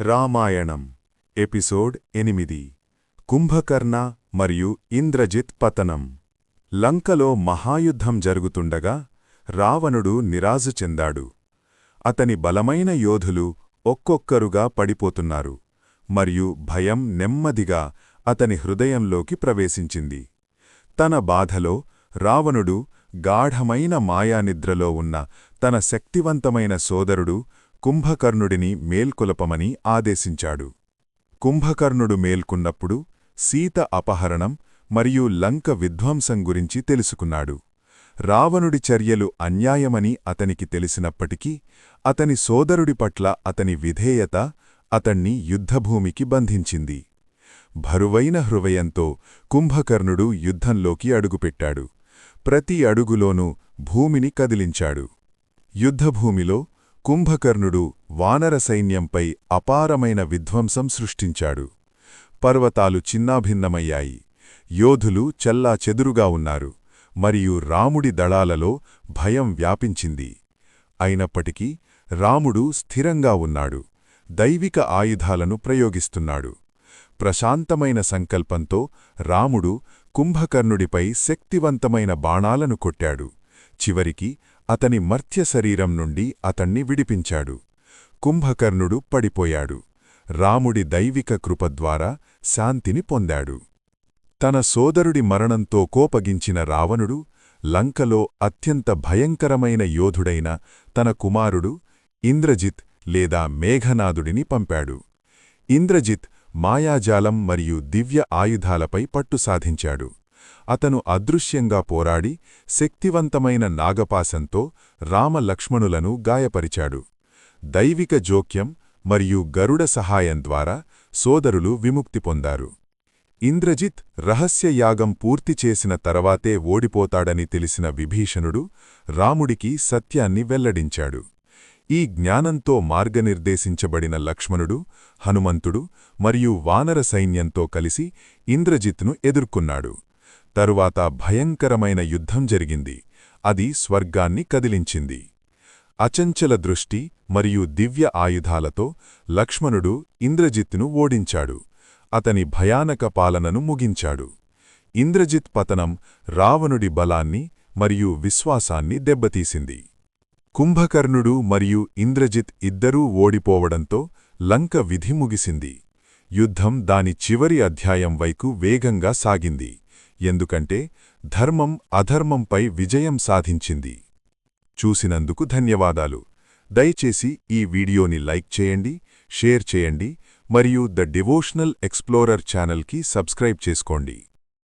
Ramayanam episode 8 Kumbhakarna మరియు ఇంద్రజిత్ పతనం. లంకలో మహాయుద్ధం జరుగుతుండగా రావణుడు నిరాశ చెందాడు. అతని బలమైన యోధులు ఒక్కొక్కరుగా పడిపోతున్నారు మరియు భయం నెమ్మదిగా అతని హృదయంలోకి ప్రవేశించింది. తన బాధలో రావణుడు గాఢమైన మాయానిద్రలో ఉన్న తన శక్తివంతమైన సోదరుడు కుంభకర్ణుడిని మేల్కొలపమని ఆదేశించాడు. కుంభకర్ణుడు మేల్కొన్నప్పుడు సీత అపహరణం మరియు లంక విధ్వంసం గురించి తెలుసుకున్నాడు. రావణుడి చర్యలు అన్యాయమని అతనికి తెలిసినప్పటికీ అతని సోదరుడి పట్ల అతని విధేయత అతణ్ణి యుద్ధభూమికి బంధించింది. బరువైన హృదయంతో కుంభకర్ణుడు యుద్ధంలోకి అడుగుపెట్టాడు. ప్రతి అడుగులోనూ భూమిని కదిలించాడు. యుద్ధభూమిలో కుంభకర్ణుడు వానర సైన్యంపై అపారమైన విధ్వంసం సృష్టించాడు. పర్వతాలు చిన్నాభిన్నమయ్యాయి. యోధులు చెల్లాచెదురుగా ఉన్నారు మరియు రాముడి దళాలలో భయం వ్యాపించింది. అయినప్పటికీ రాముడు స్థిరంగా ఉన్నాడు. దైవిక ఆయుధాలను ప్రయోగిస్తున్నాడు. ప్రశాంతమైన సంకల్పంతో రాముడు కుంభకర్ణుడిపై శక్తివంతమైన బాణాలను కొట్టాడు. చివరికి అతని మర్త్య శరీరం నుండి అతణ్ణి విడిపించాడు. కుంభకర్ణుడు పడిపోయాడు. రాముడి దైవిక కృపద్వారా శాంతిని పొందాడు. తన సోదరుడి మరణంతో కోపగించిన రావణుడు లంకలో అత్యంత భయంకరమైన యోధుడైన తన కుమారుడు ఇంద్రజిత్ లేదా మేఘనాదుడిని పంపాడు. ఇంద్రజిత్ మాయాజాలం మరియు దివ్య ఆయుధాలపై పట్టు సాధించాడు. అతను అదృశ్యంగా పోరాడి శక్తివంతమైన నాగపాశంతో రామలక్ష్మణులను గాయపరిచాడు. దైవిక జోక్యం మరియు గరుడ సహాయం ద్వారా సోదరులు విముక్తి పొందారు. ఇంద్రజిత్ రహస్యయాగం పూర్తి చేసిన తర్వాతే ఓడిపోతాడని తెలిసిన విభీషణుడు రాముడికి సత్యాన్ని వెల్లడించాడు. ఈ జ్ఞానంతో మార్గనిర్దేశించబడిన లక్ష్మణుడు, హనుమంతుడు మరియు వానర సైన్యంతో కలిసి ఇంద్రజిత్ను ఎదుర్కొన్నాడు. తరువాత భయంకరమైన యుద్ధం జరిగింది. అది స్వర్గాన్ని కదిలించింది. అచంచల దృష్టి మరియు దివ్య ఆయుధాలతో లక్ష్మణుడు ఇంద్రజిత్ను ఓడించాడు. అతని భయానక పాలనను ముగించాడు. ఇంద్రజిత్ పతనం రావణుడి బలాన్ని మరియు విశ్వాసాన్ని దెబ్బతీసింది. కుంభకర్ణుడు మరియు ఇంద్రజిత్ ఇద్దరూ ఓడిపోవడంతో లంక విధి ముగిసింది. యుద్ధం దాని చివరి అధ్యాయం వైపు వేగంగా సాగింది. ఎందుకంటే ధర్మం అధర్మంపై విజయం సాధించింది. చూసినందుకు ధన్యవాదాలు. దయచేసి ఈ వీడియోని లైక్ చేయండి, షేర్ చేయండి మరియు ద డివోషనల్ ఎక్స్ప్లోరర్ ఛానల్కి సబ్స్క్రైబ్ చేసుకోండి.